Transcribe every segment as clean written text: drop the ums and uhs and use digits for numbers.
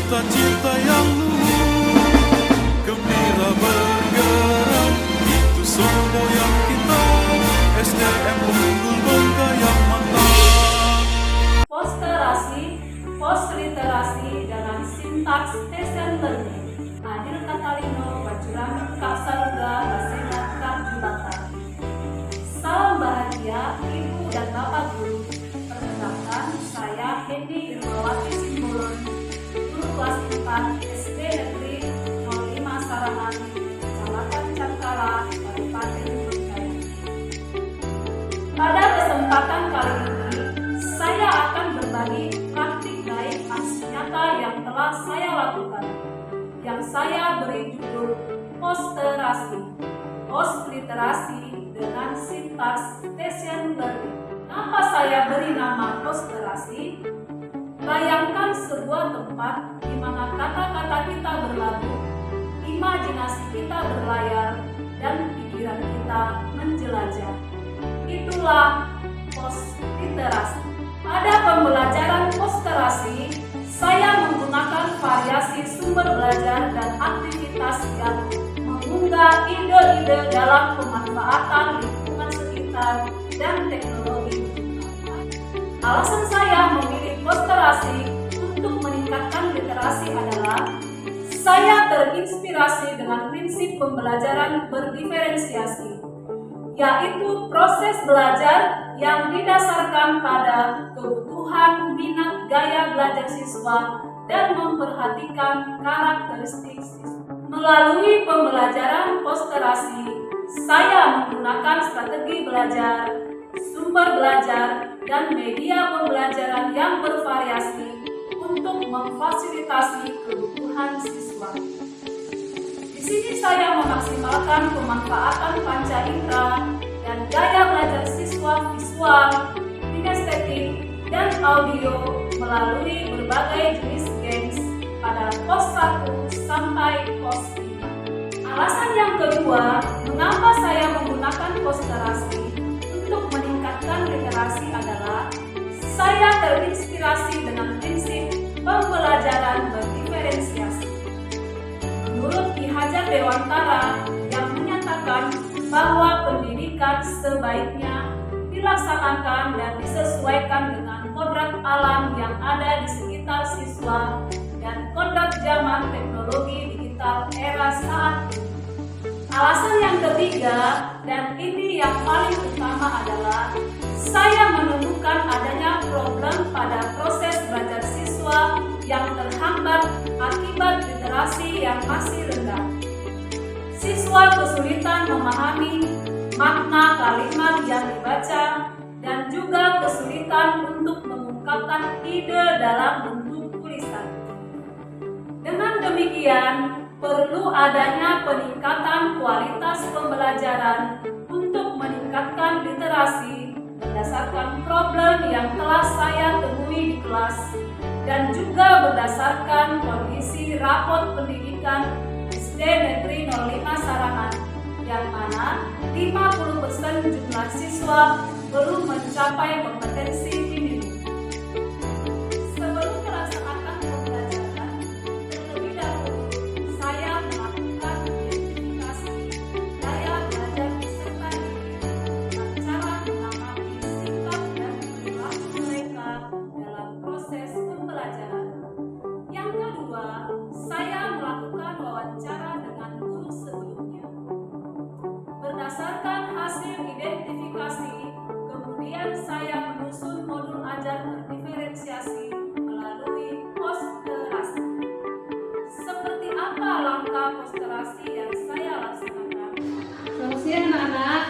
cita-cita yang luhur, gembira bergerak, itu semboyan kita, SDM unggul bangga yang mantap. Posterasi, post-literasi dengan sintaks Tesen Learning. Adil Katalino, Bacuran Kapsaruga, Basengat Karjulata. Salam bahagia Ibu dan Bapak Guru. Perkenalkan, saya Hendy Irmawati Simbolon, guru kelas 4 SD Negeri 05 Sarangan, Kecamatan Cangkala, Kabupaten Bengkulu. Pada kesempatan kali ini, saya akan berbagi praktik baik aksi nyata yang telah saya lakukan, yang saya beri judul posterasi, post-literasi dengan sintaks Tesen Learning. Kenapa saya beri nama posterasi? Bayangkan sebuah tempat di mana kata-kata kita berlabuh, imajinasi kita berlayar, dan pikiran kita menjelajah. Itulah post-literasi. Pada pembelajaran posterasi, saya menggunakan variasi sumber belajar dan aktivitas yang mengunggah ide-ide dalam pemanfaatan lingkungan sekitar dan teknologi. Alasan saya memilih posterasi untuk meningkatkan literasi adalah saya terinspirasi dengan prinsip pembelajaran berdiferensiasi, yaitu proses belajar yang didasarkan pada kebutuhan, minat, gaya belajar siswa, dan memperhatikan karakteristik siswa. Melalui pembelajaran posterasi, saya menggunakan strategi belajar, sumber belajar, dan media pembelajaran yang bervariasi untuk memfasilitasi kebutuhan siswa. Di sini saya memaksimalkan pemanfaatan panca indera dan gaya belajar siswa visual, kinestetik, dan audio melalui berbagai jenis games pada pos 1 sampai pos 5. Alasan yang kedua, mengapa saya menggunakan posterasi untuk meningkatkan literasi adalah saya terinspirasi dengan prinsip pembelajaran berdiferensiasi. Menurut Ki Hajar Dewantara yang menyatakan bahwa pendidikan sebaiknya dilaksanakan dan disesuaikan dengan kodrat alam yang ada di sekitar siswa dan kodrat zaman teknologi digital era saat ini. Alasan yang ketiga, dan ini yang paling utama adalah saya menemukan adanya problem pada proses belajar siswa yang terhambat akibat literasi yang masih rendah. Siswa kesulitan memahami makna kalimat yang dibaca dan juga kesulitan untuk mengungkapkan ide dalam bentuk tulisan. Dengan demikian, perlu adanya peningkatan kualitas pembelajaran untuk meningkatkan literasi berdasarkan problem yang telah saya temui di kelas dan juga berdasarkan kondisi rapot pendidikan SD Negeri 05 Sarangan, yang mana 50% jumlah siswa belum mencapai kompetensi minimum. Sebelum melaksanakan pembelajaran, terlebih dahulu saya melakukan identifikasi gaya belajar peserta didik dan cara mengamati sikap dan perilaku mereka dalam proses pembelajaran. Yang kedua, saya melakukan wawancara dengan guru sebelumnya. Berdasarkan hasil identifikasi, kemudian saya menyusun modul ajar berdiferensiasi melalui posterasi. Seperti apa langkah posterasi yang saya laksanakan? Selamat siang anak-anak.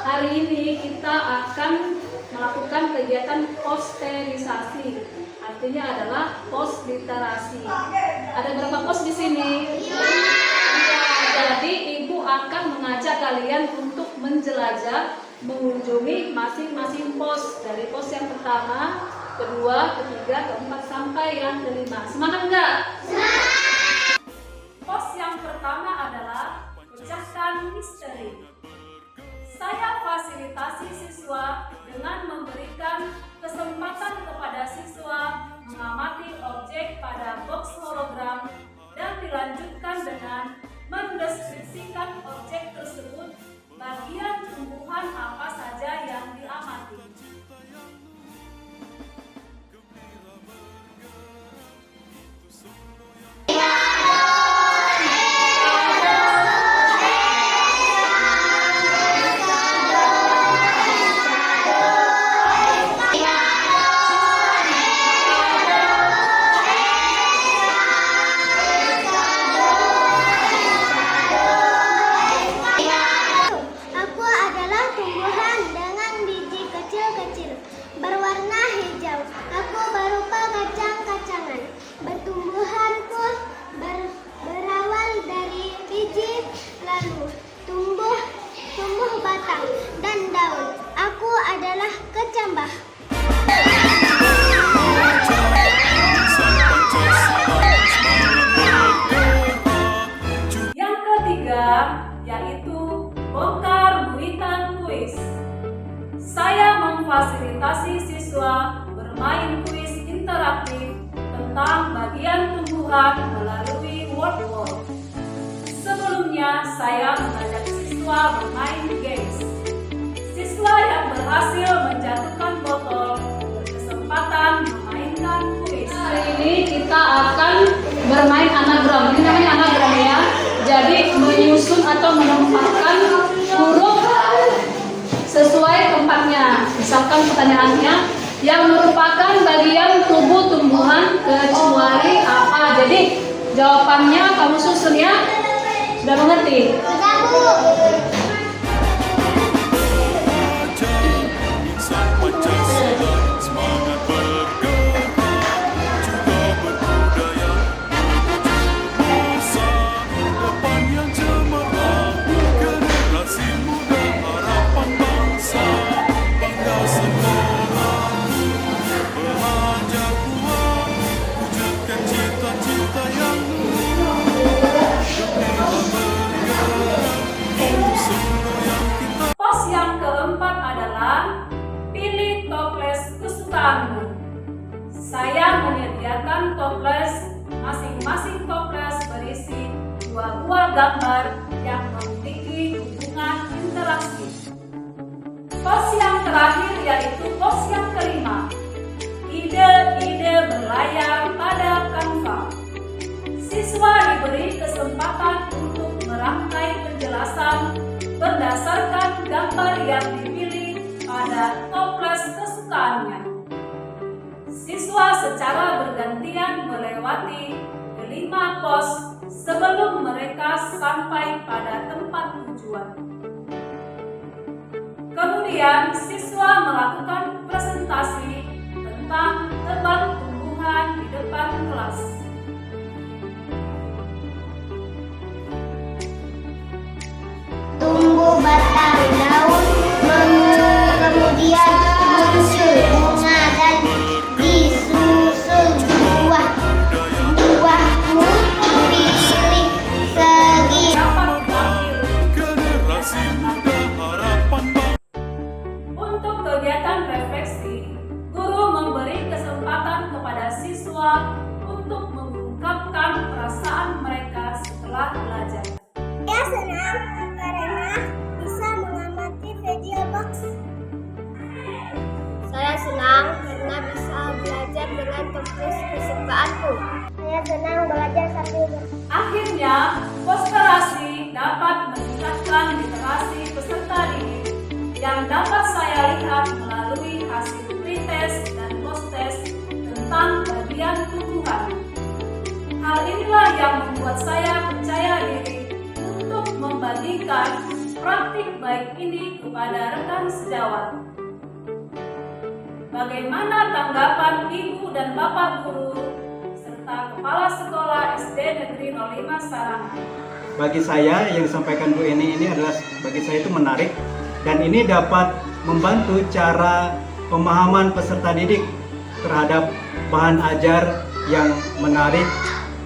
Hari ini kita akan melakukan kegiatan posterisasi. Artinya adalah pos literasi. Ada berapa pos di sini? Jadi ibu akan mengajak kalian untuk menjelajah, mengunjungi masing-masing pos, dari pos yang pertama, kedua, ketiga, keempat sampai yang kelima. Semangat enggak? Pos yang pertama adalah pecahkan misteri. Saya fasilitasi siswa dengan memberikan kesempatan kepada siswa mengamati objek dilanjutkan dengan mendeskripsikan objek tersebut, bagian tumbuhan apa saja yang diamati. Aku adalah tumbuhan dengan biji kecil-kecil, berwarna hijau. Aku berupa kacang-kacangan. Bertumbuhanku berawal dari biji, lalu tumbuh batang dan daun. Aku adalah kecambah. Yang ketiga yaitu bongkar muitan kuis. Saya memfasilitasi siswa bermain kuis interaktif tentang bagian tumbuhan melalui word wall. Sebelumnya saya mengajak siswa bermain games. Siswa yang berhasil menjatuhkan botol berkesempatan memainkan kuis. Hari ini kita akan bermain anagram. Ini namanya anagram ya. Jadi menyusun atau menempatkan huruf sesuai tempatnya. Misalkan pertanyaannya yang merupakan bagian tubuh tumbuhan kecuali apa. Jadi jawabannya kamu susun ya. Sudah mengerti? Sudah, Bu. Insan Pancasila semangat bergerak juga berbudaya masa depan yang cemerlang, generasi muda harapan bangsa, bangga sekolahku, belajar kuat, wujudkan cita-cita yang Pos yang keempat adalah pilih toples kesukaanmu. Saya menyediakan toples, masing-masing toples berisi 2 buah gambar yang memiliki hubungan interaksi. Pos yang terakhir yaitu pos yang kelima, ide-ide berlayar pada Canva. Siswa diberi kesempatan untuk merangkai penjelasan berdasarkan gambar yang dipilih pada toples kesukaannya. Siswa secara bergantian melewati kelima pos sebelum mereka sampai pada tempat tujuan. Kemudian siswa melakukan presentasi tentang tebak tumbuhan di depan kelas. Tumbuh batang daun, kemudian muncul bunga dan disusul buahmu dipilih segi. Dapat diambil. generasi muda harapan bangsa. Untuk kegiatan refleksi, guru memberi kesempatan kepada siswa untuk mengungkapkan perasaan mereka setelah belajar. Saya senang karena bisa mengamati video box. Saya senang karena bisa belajar dengan toples kesukaanku. Saya senang belajar sambil Akhirnya, posterasi dapat meningkatkan literasi peserta didik yang dapat saya lihat melalui hasil pretest dan post-test tentang bagian tumbuhan. Hal inilah yang membuat saya percaya diri untuk membagikan praktik baik ini kepada rekan sejawat. Bagaimana tanggapan Ibu dan Bapak Guru serta Kepala Sekolah SD Negeri 05 Sarangan? Bagi saya yang disampaikan Bu Eni ini adalah bagi saya itu menarik dan ini dapat membantu cara pemahaman peserta didik terhadap bahan ajar yang menarik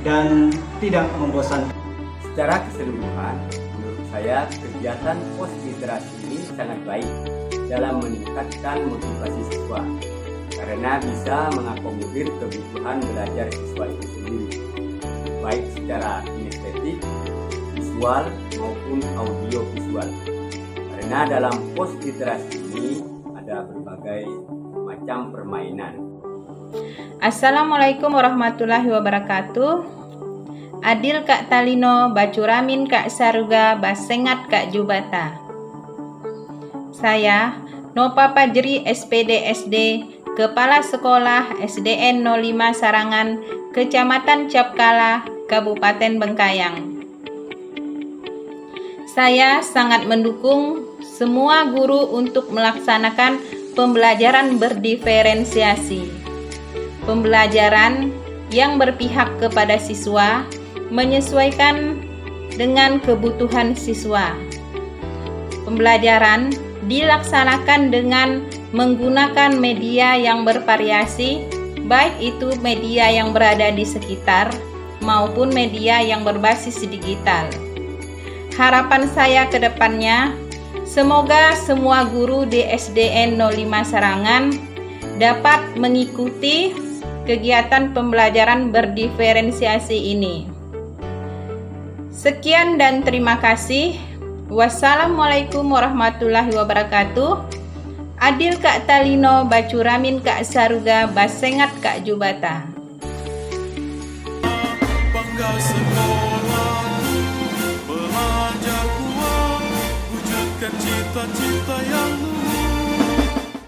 dan tidak membosankan. Secara keseluruhan, menurut saya kegiatan pos literasi ini sangat baik dalam meningkatkan motivasi siswa karena bisa mengakomodir kebutuhan belajar siswa itu sendiri. baik secara kinestetik, visual maupun audio visual. Karena dalam pos literasi ini ada berbagai macam permainan. Assalamualaikum warahmatullahi wabarakatuh. Adil Kak Talino, Bacuramin Kak Saruga, Basengat Kak Jubata. Saya Nopa Pajri SPD SD, Kepala Sekolah SDN 05 Sarangan, Kecamatan Capkala, Kabupaten Bengkayang. Saya sangat mendukung semua guru untuk melaksanakan pembelajaran berdiferensiasi. Pembelajaran yang berpihak kepada siswa, menyesuaikan dengan kebutuhan siswa. Pembelajaran dilaksanakan dengan menggunakan media yang bervariasi, baik itu media yang berada di sekitar maupun media yang berbasis digital. Harapan saya ke depannya, semoga semua guru di SDN 05 Sarangan dapat mengikuti kegiatan pembelajaran berdiferensiasi ini. Sekian dan terima kasih. Wassalamualaikum warahmatullahi wabarakatuh. Adil Kak Talino, Bacuramin Kak Saruga, Basengat Kak Jubata. Bangga sekolahku, belajar kuat, wujudkan cita-cita yang